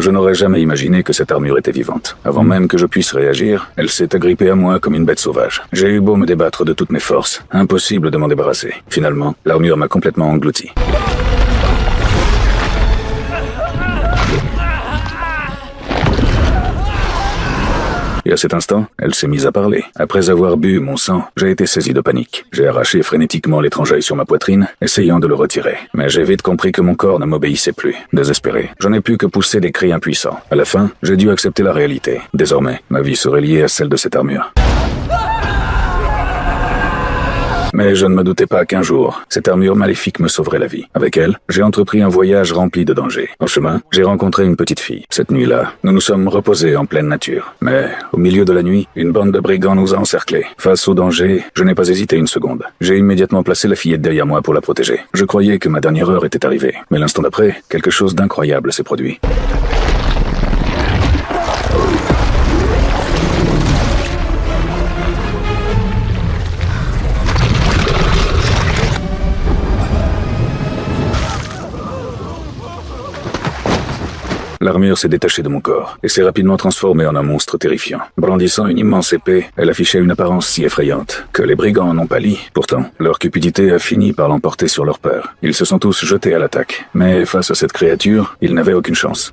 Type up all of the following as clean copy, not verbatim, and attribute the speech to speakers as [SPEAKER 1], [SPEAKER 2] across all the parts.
[SPEAKER 1] Je n'aurais jamais imaginé que cette armure était vivante. Avant même que je puisse réagir, elle s'est agrippée à moi comme une bête sauvage. J'ai eu beau me débattre de toutes mes forces, impossible de m'en débarrasser. Finalement, l'armure m'a complètement englouti. Et à cet instant, elle s'est mise à parler. Après avoir bu mon sang, j'ai été saisi de panique. J'ai arraché frénétiquement l'étrangeil sur ma poitrine, essayant de le retirer. Mais j'ai vite compris que mon corps ne m'obéissait plus. Désespéré, je n'ai pu que pousser des cris impuissants. À la fin, j'ai dû accepter la réalité. Désormais, ma vie serait liée à celle de cette armure. Mais je ne me doutais pas qu'un jour, cette armure maléfique me sauverait la vie. Avec elle, j'ai entrepris un voyage rempli de dangers. En chemin, j'ai rencontré une petite fille. Cette nuit-là, nous nous sommes reposés en pleine nature. Mais, au milieu de la nuit, une bande de brigands nous a encerclés. Face au danger, je n'ai pas hésité une seconde. J'ai immédiatement placé la fillette derrière moi pour la protéger. Je croyais que ma dernière heure était arrivée. Mais l'instant d'après, quelque chose d'incroyable s'est produit. L'armure s'est détachée de mon corps et s'est rapidement transformée en un monstre terrifiant. Brandissant une immense épée, elle affichait une apparence si effrayante que les brigands n'ont pas pâli. Pourtant, leur cupidité a fini par l'emporter sur leur peur. Ils se sont tous jetés à l'attaque. Mais face à cette créature, ils n'avaient aucune chance.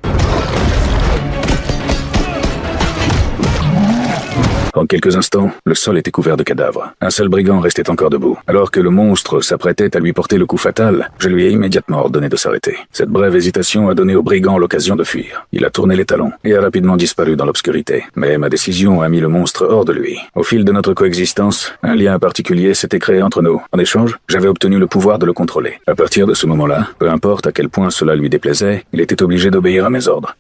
[SPEAKER 1] En quelques instants, le sol était couvert de cadavres. Un seul brigand restait encore debout. Alors que le monstre s'apprêtait à lui porter le coup fatal, je lui ai immédiatement ordonné de s'arrêter. Cette brève hésitation a donné au brigand l'occasion de fuir. Il a tourné les talons et a rapidement disparu dans l'obscurité. Mais ma décision a mis le monstre hors de lui. Au fil de notre coexistence, un lien particulier s'était créé entre nous. En échange, j'avais obtenu le pouvoir de le contrôler. À partir de ce moment-là, peu importe à quel point cela lui déplaisait, il était obligé d'obéir à mes ordres.